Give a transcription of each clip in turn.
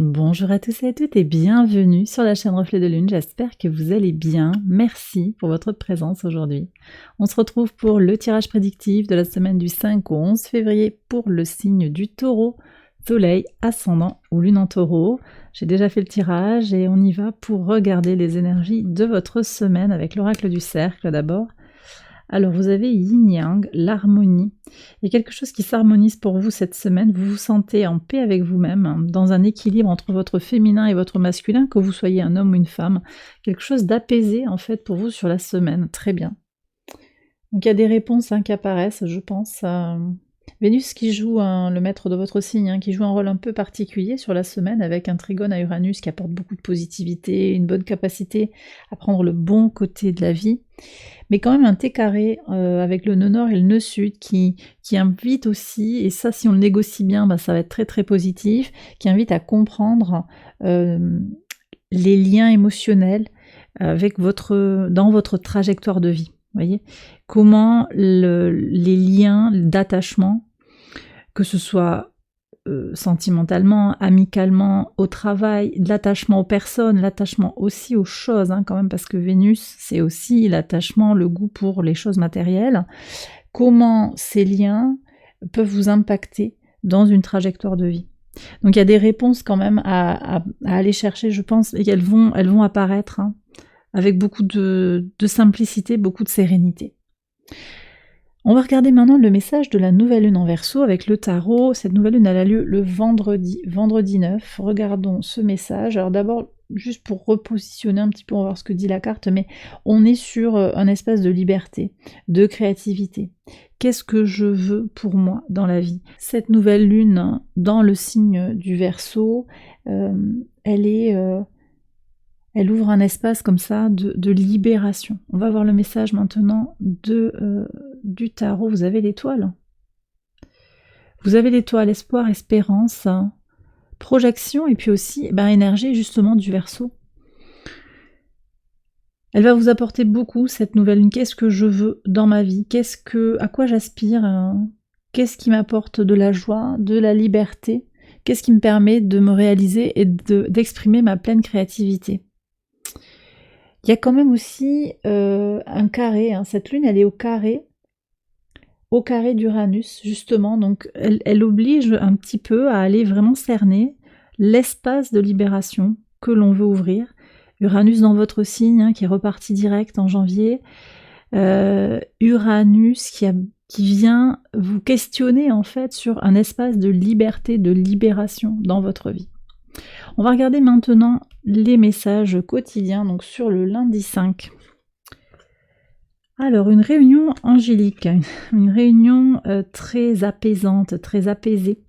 Bonjour à tous et à toutes et bienvenue sur la chaîne Reflet de Lune, j'espère que vous allez bien. Merci pour votre présence aujourd'hui. On se retrouve pour le tirage prédictif de la semaine du 5 au 11 février pour le signe du Taureau, Soleil, Ascendant ou Lune en Taureau. J'ai déjà fait le tirage et on y va pour regarder les énergies de votre semaine avec l'oracle du cercle d'abord. Alors vous avez Yin-Yang, l'harmonie. Il y a quelque chose qui s'harmonise pour vous cette semaine. Vous vous sentez en paix avec vous-même, dans un équilibre entre votre féminin et votre masculin, que vous soyez un homme ou une femme. Quelque chose d'apaisé en fait pour vous sur la semaine. Très bien. Donc il y a des réponses qui apparaissent, je pense. Vénus qui joue, le maître de votre signe, qui joue un rôle un peu particulier sur la semaine avec un trigone à Uranus qui apporte beaucoup de positivité, une bonne capacité à prendre le bon côté de la vie. Mais quand même un T carré avec le nœud nord et le nœud sud qui invite aussi, et ça si on le négocie bien, ça va être très très positif, qui invite à comprendre les liens émotionnels avec dans votre trajectoire de vie. Voyez comment les liens d'attachement, que ce soit sentimentalement, amicalement, au travail, l'attachement aux personnes, l'attachement aussi aux choses, quand même, parce que Vénus, c'est aussi l'attachement, le goût pour les choses matérielles. Comment ces liens peuvent vous impacter dans une trajectoire de vie. Donc il y a des réponses quand même à aller chercher, je pense, et elles vont apparaître avec beaucoup de simplicité, beaucoup de sérénité. On va regarder maintenant le message de la nouvelle lune en Verseau avec le tarot. Cette nouvelle lune, elle a lieu le vendredi 9. Regardons ce message. Alors d'abord, juste pour repositionner un petit peu, on va voir ce que dit la carte, mais on est sur un espace de liberté, de créativité. Qu'est-ce que je veux pour moi dans la vie? Cette nouvelle lune dans le signe du Verseau, elle ouvre un espace comme ça de libération. On va voir le message maintenant du tarot. Vous avez l'étoile. Vous avez l'étoile, espoir, espérance, projection et puis aussi énergie justement du Verseau. Elle va vous apporter beaucoup cette nouvelle lune. Qu'est-ce que je veux dans ma vie? À quoi j'aspire? Qu'est-ce qui m'apporte de la joie, de la liberté? Qu'est-ce qui me permet de me réaliser et d'exprimer ma pleine créativité? Il y a quand même aussi un carré, cette lune elle est au carré d'Uranus justement, donc elle oblige un petit peu à aller vraiment cerner l'espace de libération que l'on veut ouvrir. Uranus dans votre signe qui est reparti direct en janvier, Uranus qui vient vous questionner en fait sur un espace de liberté, de libération dans votre vie. On va regarder maintenant les messages quotidiens, donc sur le lundi 5. Alors, une réunion angélique, une réunion très apaisante, très apaisée.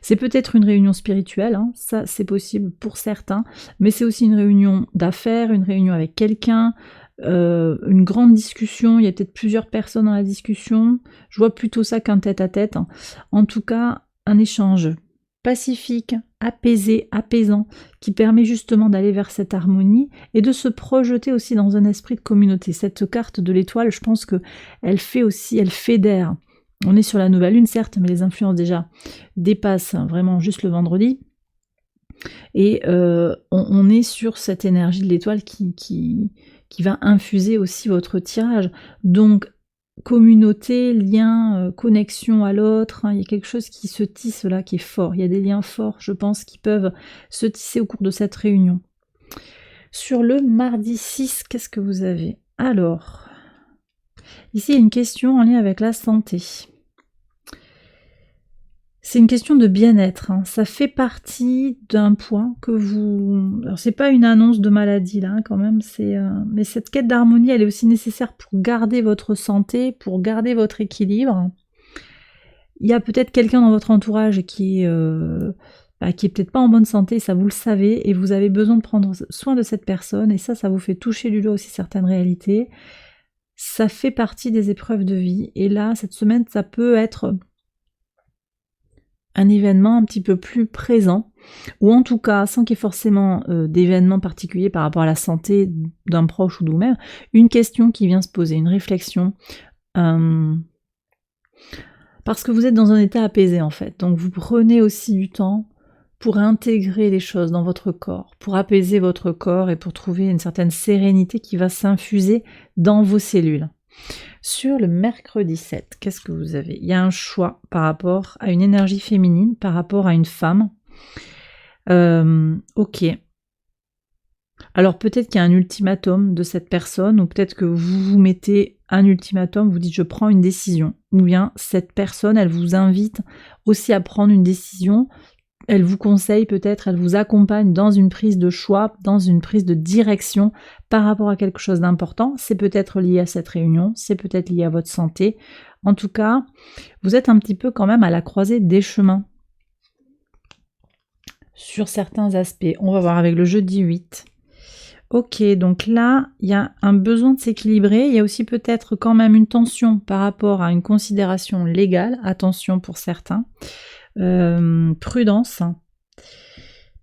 C'est peut-être une réunion spirituelle, ça c'est possible pour certains, mais c'est aussi une réunion d'affaires, une réunion avec quelqu'un, une grande discussion, il y a peut-être plusieurs personnes dans la discussion. Je vois plutôt ça qu'un tête-à-tête. En tout cas, un échange pacifique, apaisé, apaisant, qui permet justement d'aller vers cette harmonie et de se projeter aussi dans un esprit de communauté. Cette carte de l'étoile, je pense qu'elle fédère. On est sur la nouvelle lune, certes, mais les influences déjà dépassent vraiment juste le vendredi. Et on est sur cette énergie de l'étoile qui va infuser aussi votre tirage. Donc, communauté, lien, connexion à l'autre, il y a quelque chose qui se tisse là, qui est fort. Il y a des liens forts, je pense, qui peuvent se tisser au cours de cette réunion. Sur le mardi 6, qu'est-ce que vous avez? Alors, ici il y a une question en lien avec la santé. C'est une question de bien-être, ça fait partie d'un point que vous... Alors c'est pas une annonce de maladie là quand même, mais cette quête d'harmonie elle est aussi nécessaire pour garder votre santé, pour garder votre équilibre. Il y a peut-être quelqu'un dans votre entourage qui est peut-être pas en bonne santé, ça vous le savez, et vous avez besoin de prendre soin de cette personne, et ça vous fait toucher du doigt aussi certaines réalités. Ça fait partie des épreuves de vie, et là cette semaine ça peut être un événement un petit peu plus présent, ou en tout cas, sans qu'il y ait forcément d'événements particuliers par rapport à la santé d'un proche ou de vous-même, une question qui vient se poser, une réflexion, parce que vous êtes dans un état apaisé en fait, donc vous prenez aussi du temps pour intégrer les choses dans votre corps, pour apaiser votre corps et pour trouver une certaine sérénité qui va s'infuser dans vos cellules. Sur le mercredi 7, qu'est-ce que vous avez? Il y a un choix par rapport à une énergie féminine, par rapport à une femme. Ok. Alors peut-être qu'il y a un ultimatum de cette personne, ou peut-être que vous vous mettez un ultimatum, vous dites je prends une décision, ou bien cette personne, elle vous invite aussi à prendre une décision, elle vous conseille peut-être, elle vous accompagne dans une prise de choix, dans une prise de direction par rapport à quelque chose d'important. C'est peut-être lié à cette réunion, c'est peut-être lié à votre santé. En tout cas, vous êtes un petit peu quand même à la croisée des chemins sur certains aspects. On va voir avec le jeudi 8. Ok, donc là, il y a un besoin de s'équilibrer. Il y a aussi peut-être quand même une tension par rapport à une considération légale. Attention pour certains. Prudence.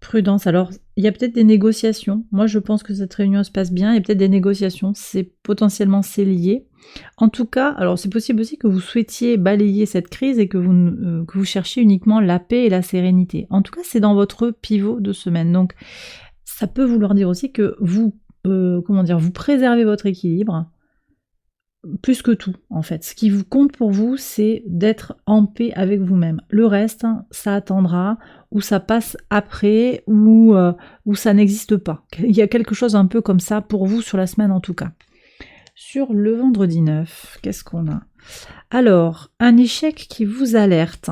Prudence. Alors, il y a peut-être des négociations. Moi, je pense que cette réunion se passe bien. Il y a peut-être des négociations. Potentiellement, c'est lié. En tout cas, alors c'est possible aussi que vous souhaitiez balayer cette crise et que vous cherchiez uniquement la paix et la sérénité. En tout cas, c'est dans votre pivot de semaine. Donc, ça peut vouloir dire aussi que vous préservez votre équilibre plus que tout, en fait. Ce qui vous compte pour vous, c'est d'être en paix avec vous-même. Le reste, ça attendra, ou ça passe après, ou ça n'existe pas. Il y a quelque chose un peu comme ça pour vous sur la semaine, en tout cas. Sur le vendredi 9, qu'est-ce qu'on a? Alors, un échec qui vous alerte.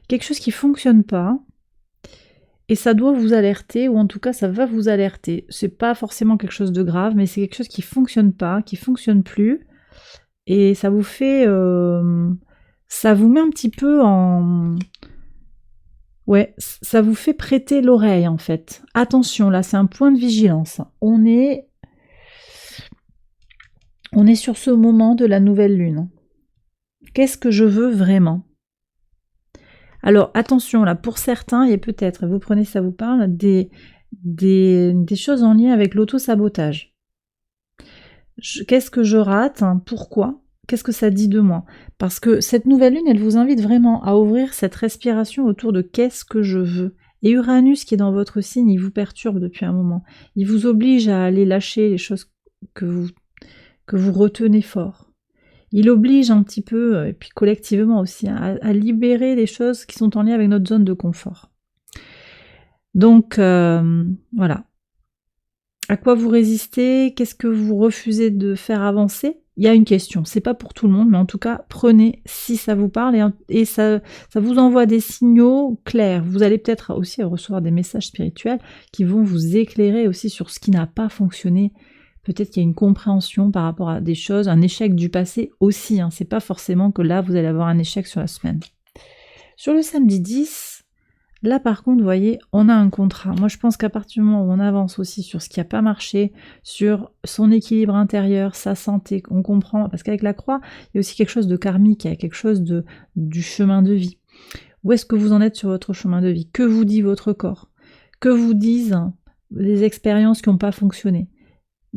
Quelque chose qui ne fonctionne pas, et ça doit vous alerter, ou en tout cas ça va vous alerter. C'est pas forcément quelque chose de grave, mais c'est quelque chose qui fonctionne pas, qui fonctionne plus, et ça vous fait, ça vous met un petit peu en, ouais, ça vous fait prêter l'oreille en fait. Attention, là c'est un point de vigilance. On est sur ce moment de la nouvelle lune. Qu'est-ce que je veux vraiment? Alors attention là, pour certains, il y a peut-être, vous prenez ça vous parle, des choses en lien avec l'auto-sabotage. Qu'est-ce que je rate? Pourquoi? Qu'est-ce que ça dit de moi? Parce que cette nouvelle lune, elle vous invite vraiment à ouvrir cette respiration autour de qu'est-ce que je veux. Et Uranus qui est dans votre signe, il vous perturbe depuis un moment. Il vous oblige à aller lâcher les choses que vous retenez fort. Il oblige un petit peu, et puis collectivement aussi, à libérer les choses qui sont en lien avec notre zone de confort. Donc, voilà. À quoi vous résistez? Qu'est-ce que vous refusez de faire avancer? Il y a une question. C'est pas pour tout le monde, mais en tout cas, prenez si ça vous parle et ça vous envoie des signaux clairs. Vous allez peut-être aussi recevoir des messages spirituels qui vont vous éclairer aussi sur ce qui n'a pas fonctionné. Peut-être qu'il y a une compréhension par rapport à des choses, un échec du passé aussi. C'est pas forcément que là, vous allez avoir un échec sur la semaine. Sur le samedi 10, là par contre, vous voyez, on a un contrat. Moi, je pense qu'à partir du moment où on avance aussi sur ce qui n'a pas marché, sur son équilibre intérieur, sa santé, on comprend, parce qu'avec la croix, il y a aussi quelque chose de karmique, il y a quelque chose du chemin de vie. Où est-ce que vous en êtes sur votre chemin de vie? Que vous dit votre corps? Que vous disent les expériences qui n'ont pas fonctionné?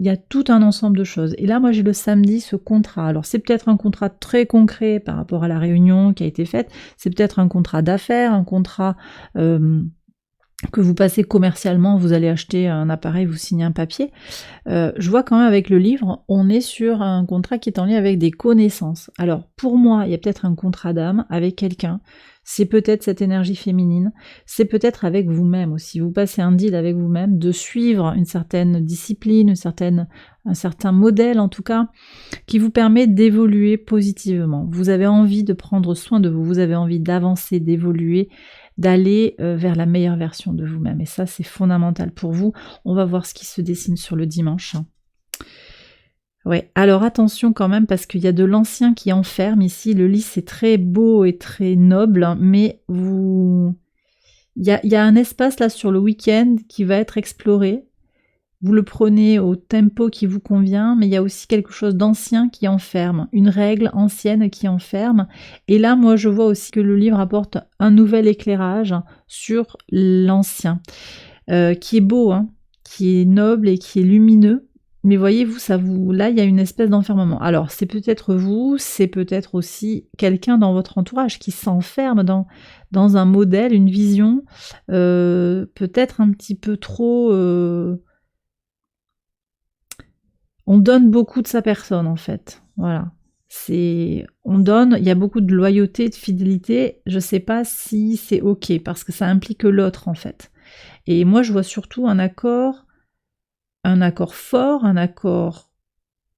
Il y a tout un ensemble de choses. Et là, moi, j'ai le samedi ce contrat. Alors, c'est peut-être un contrat très concret par rapport à la réunion qui a été faite. C'est peut-être un contrat d'affaires, un contrat que vous passez commercialement. Vous allez acheter un appareil, vous signez un papier. Je vois quand même avec le livre, on est sur un contrat qui est en lien avec des connaissances. Alors, pour moi, il y a peut-être un contrat d'âme avec quelqu'un. C'est peut-être cette énergie féminine, c'est peut-être avec vous-même aussi. Vous passez un deal avec vous-même de suivre une certaine discipline, un certain modèle en tout cas, qui vous permet d'évoluer positivement. Vous avez envie de prendre soin de vous, vous avez envie d'avancer, d'évoluer, d'aller vers la meilleure version de vous-même. Et ça, c'est fondamental pour vous. On va voir ce qui se dessine sur le dimanche. Ouais, alors attention quand même parce qu'il y a de l'ancien qui enferme ici. Le lys c'est très beau et très noble, mais il y a un espace là sur le week-end qui va être exploré. Vous le prenez au tempo qui vous convient, mais il y a aussi quelque chose d'ancien qui enferme, une règle ancienne qui enferme. Et là, moi, je vois aussi que le livre apporte un nouvel éclairage sur l'ancien, qui est beau, qui est noble et qui est lumineux, Mais voyez-vous, là, il y a une espèce d'enfermement. Alors, c'est peut-être vous, c'est peut-être aussi quelqu'un dans votre entourage qui s'enferme dans un modèle, une vision, peut-être un petit peu trop... on donne beaucoup de sa personne, en fait. Voilà. On donne, il y a beaucoup de loyauté, de fidélité. Je ne sais pas si c'est OK, parce que ça implique l'autre, en fait. Et moi, je vois surtout un accord fort, un accord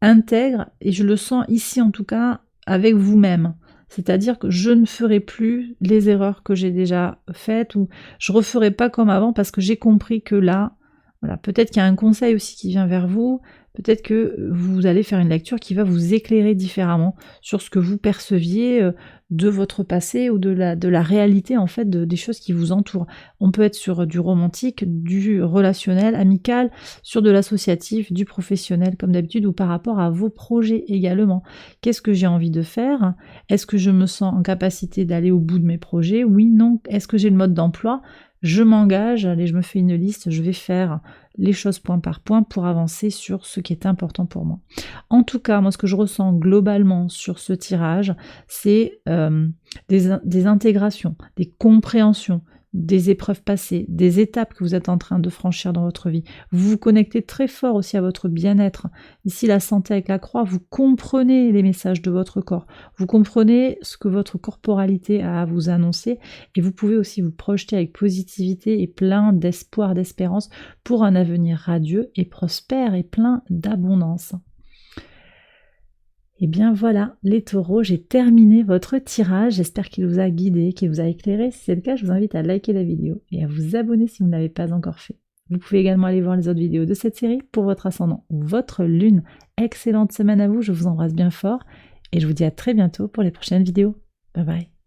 intègre, et je le sens ici en tout cas avec vous-même. C'est-à-dire que je ne ferai plus les erreurs que j'ai déjà faites, ou je referai pas comme avant, parce que j'ai compris que là, voilà, peut-être qu'il y a un conseil aussi qui vient vers vous, peut-être que vous allez faire une lecture qui va vous éclairer différemment sur ce que vous perceviez de votre passé ou de la réalité en fait des choses qui vous entourent. On peut être sur du romantique, du relationnel, amical, sur de l'associatif, du professionnel comme d'habitude, ou par rapport à vos projets également. Qu'est-ce que j'ai envie de faire? Est-ce que je me sens en capacité d'aller au bout de mes projets? Oui, non. Est-ce que j'ai le mode d'emploi? Je m'engage, allez, je me fais une liste, je vais faire les choses point par point pour avancer sur ce qui est important pour moi. En tout cas, moi, ce que je ressens globalement sur ce tirage, c'est des intégrations, des compréhensions, des épreuves passées, des étapes que vous êtes en train de franchir dans votre vie. Vous vous connectez très fort aussi à votre bien-être. Ici, la santé avec la croix, vous comprenez les messages de votre corps. Vous comprenez ce que votre corporalité a à vous annoncer, et vous pouvez aussi vous projeter avec positivité et plein d'espoir, d'espérance pour un avenir radieux et prospère et plein d'abondance. Et bien voilà, les taureaux, j'ai terminé votre tirage. J'espère qu'il vous a guidé, qu'il vous a éclairé. Si c'est le cas, je vous invite à liker la vidéo et à vous abonner si vous ne l'avez pas encore fait. Vous pouvez également aller voir les autres vidéos de cette série pour votre ascendant ou votre lune. Excellente semaine à vous, je vous embrasse bien fort et je vous dis à très bientôt pour les prochaines vidéos. Bye bye.